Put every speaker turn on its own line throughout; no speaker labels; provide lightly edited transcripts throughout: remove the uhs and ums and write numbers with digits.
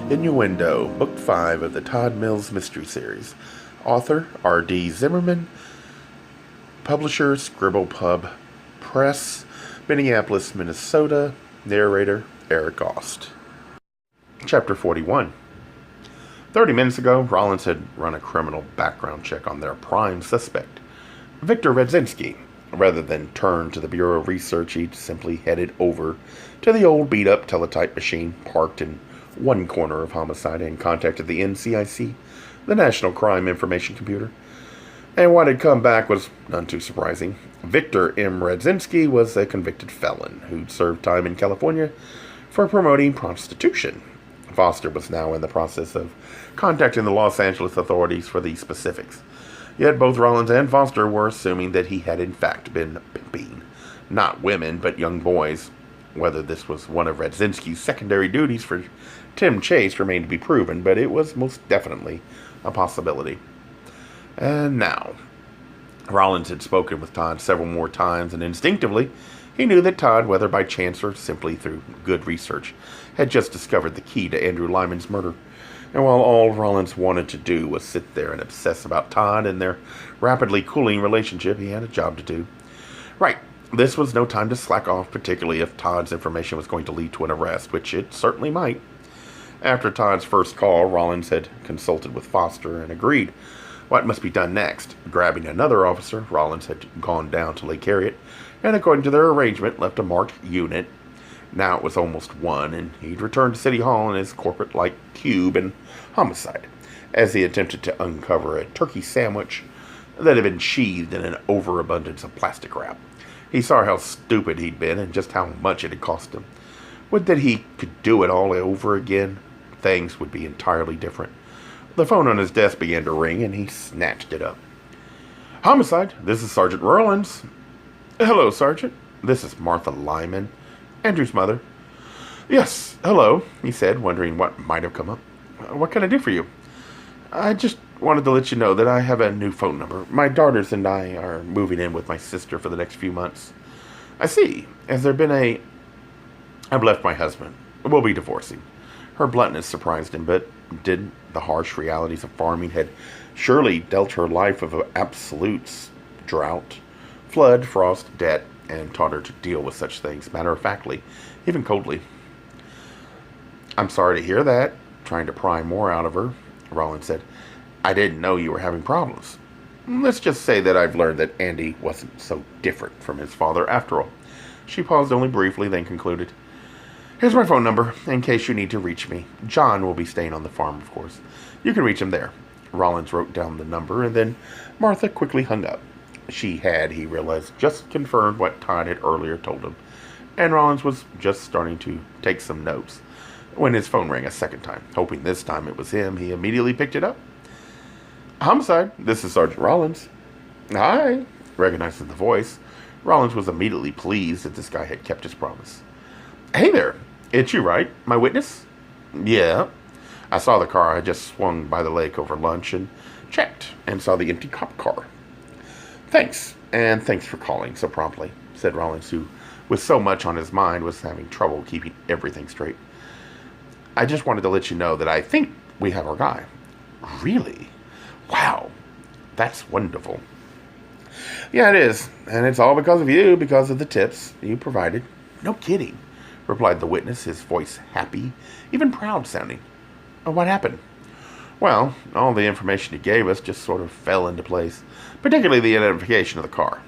Innuendo, Book 5 of the Todd Mills Mystery Series. Author, R.D. Zimmerman. Publisher, Scribble Pub Press, Minneapolis, Minnesota. Narrator, Eric Aust. Chapter 41. 30 minutes ago, Rawlings had run a criminal background check on their prime suspect, Victor Redzinski. Rather than turn to the Bureau of Research, he'd simply headed over to the old beat-up teletype machine parked in one corner of Homicide and contacted the NCIC, the National Crime Information Computer. And what had come back was none too surprising. Victor M. Redzinski was a convicted felon who'd served time in California for promoting prostitution. Foster was now in the process of contacting the Los Angeles authorities for the specifics. Yet both Rawlings and Foster were assuming that he had in fact been pimping not women, but young boys. Whether this was one of Redzinski's secondary duties for Tim Chase remained to be proven, but it was most definitely a possibility. And now, Rawlings had spoken with Todd several more times, and instinctively, he knew that Todd, whether by chance or simply through good research, had just discovered the key to Andrew Lyman's murder. And while all Rawlings wanted to do was sit there and obsess about Todd and their rapidly cooling relationship, he had a job to do. Right, this was no time to slack off, particularly if Todd's information was going to lead to an arrest, which it certainly might. After Todd's first call, Rawlings had consulted with Foster and agreed what must be done next. Grabbing another officer, Rawlings had gone down to Lake Harriet, and according to their arrangement, left a marked unit. Now it was almost 1, and he'd returned to City Hall in his corporate-like cube in Homicide, as he attempted to uncover a turkey sandwich that had been sheathed in an overabundance of plastic wrap. He saw how stupid he'd been and just how much it had cost him. Would that he could do it all over again? Things would be entirely different. The phone on his desk began to ring, and he snatched it up. Homicide, this is Sergeant Rawlings. Hello, Sergeant. This is Martha Lyman, Andrew's mother. Yes, hello, he said, wondering what might have come up. What can I do for you? I just wanted to let you know that I have a new phone number. My daughters and I are moving in with my sister for the next few months. I see. Has there been a... I've left my husband. We'll be divorcing. Her bluntness surprised him, but did the harsh realities of farming had surely dealt her life of absolute drought, flood, frost, debt, and taught her to deal with such things matter-of-factly, even coldly. I'm sorry to hear that, trying to pry more out of her. Rawlings said, I didn't know you were having problems. Let's just say that I've learned that Andy wasn't so different from his father after all. She paused only briefly, then concluded, Here's my phone number, in case you need to reach me. John will be staying on the farm, of course. You can reach him there. Rawlings wrote down the number, and then Martha quickly hung up. She had, he realized, just confirmed what Todd had earlier told him, and Rawlings was just starting to take some notes when his phone rang a second time. Hoping this time it was him, he immediately picked it up. Homicide, this is Sergeant Rawlings. Hi, recognizing the voice. Rawlings was immediately pleased that this guy had kept his promise. Hey there, it's you, right? My witness? Yeah. I saw the car. I just swung by the lake over lunch and checked and saw the empty cop car. Thanks, and thanks for calling so promptly, said Rawlings, who, with so much on his mind, was having trouble keeping everything straight. I just wanted to let you know that I think we have our guy. Really? Wow, that's wonderful. Yeah, it is, and it's all because of you, because of the tips you provided. No kidding, replied the witness, his voice happy, even proud sounding. What happened? Well, all the information he gave us just sort of fell into place, particularly the identification of the car.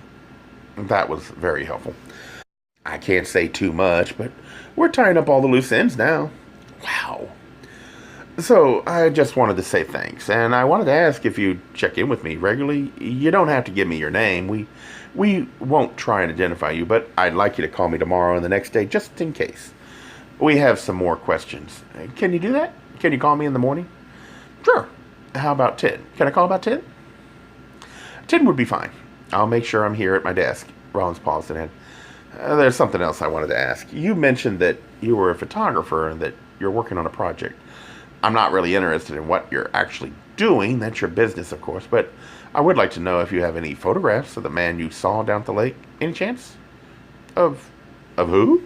That was very helpful. I can't say too much, but we're tying up all the loose ends now. Wow. So, I just wanted to say thanks, and I wanted to ask if you'd check in with me regularly. You don't have to give me your name. We won't try and identify you, but I'd like you to call me tomorrow and the next day, just in case. We have some more questions. Can you do that? Can you call me in the morning? Sure. How about 10? Can I call about 10? 10 would be fine. I'll make sure I'm here at my desk. Rawlings paused and had, there's something else I wanted to ask. You mentioned that you were a photographer and that you're working on a project. I'm not really interested in what you're actually doing. That's your business, of course. But I would like to know if you have any photographs of the man you saw down at the lake. Any chance? Of who?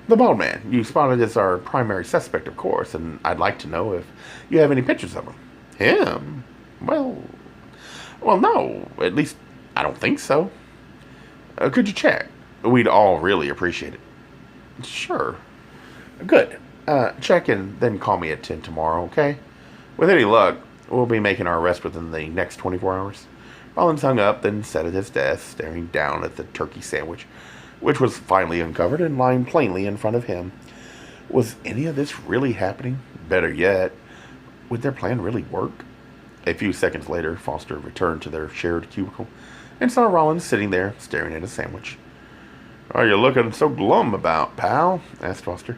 The bald man you spotted is our primary suspect, of course, and I'd like to know if you have any pictures of him. Him? Well, no. At least, I don't think so. Could you check? We'd all really appreciate it. Sure. Good. Check and then call me at 10 tomorrow, okay? With any luck, we'll be making our arrest within the next 24 hours. Rollins hung up, then sat at his desk, staring down at the turkey sandwich, which was finally uncovered and lying plainly in front of him. Was any of this really happening? Better yet, would their plan really work? A few seconds later, Foster returned to their shared cubicle and saw Rollins sitting there, staring at a sandwich. "Are you looking so glum about, pal?" asked Foster.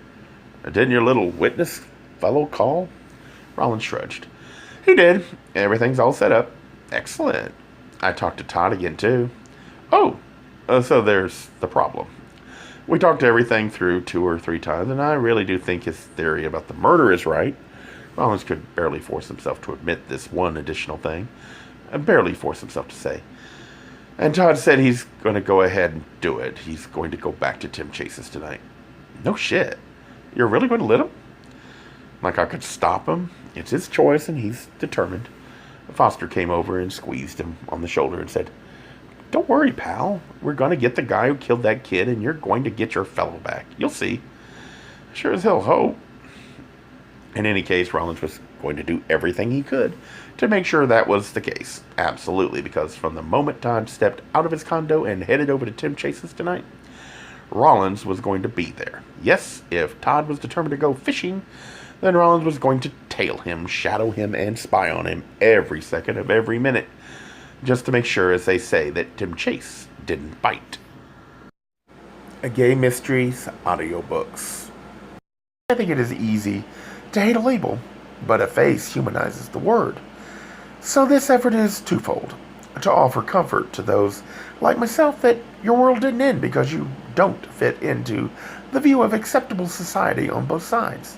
"Didn't your little witness fellow call?" Rollins shrugged. "He did. Everything's all set up." "Excellent. I talked to Todd again, too." "Oh, so there's the problem. We talked everything through 2 or 3 times, and I really do think his theory about the murder is right." Rollins could barely force himself to admit this one additional thing. Barely force himself to say. "And Todd said he's going to go ahead and do it. He's going to go back to Tim Chase's tonight." "No shit. You're really going to let him?" "Like I could stop him? It's his choice, and he's determined." Foster came over and squeezed him on the shoulder and said, "Don't worry, pal. We're going to get the guy who killed that kid, and you're going to get your fellow back. You'll see." "Sure as hell hope." In any case, Rollins was going to do everything he could to make sure that was the case. Absolutely, because from the moment Todd stepped out of his condo and headed over to Tim Chase's tonight, Rollins was going to be there. Yes, if Todd was determined to go fishing, then Rollins was going to tail him, shadow him, and spy on him every second of every minute, just to make sure, as they say, that Tim Chase didn't bite. Gay Mysteries audiobooks. I think it is easy to hate a label, but a face humanizes the word. So this effort is twofold: to offer comfort to those like myself that your world didn't end because you don't fit into the view of acceptable society on both sides,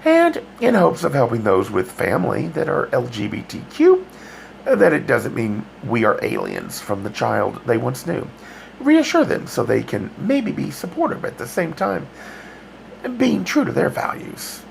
and in hopes of helping those with family that are LGBTQ, that it doesn't mean we are aliens from the child they once knew. Reassure them so they can maybe be supportive at the same time, being true to their values.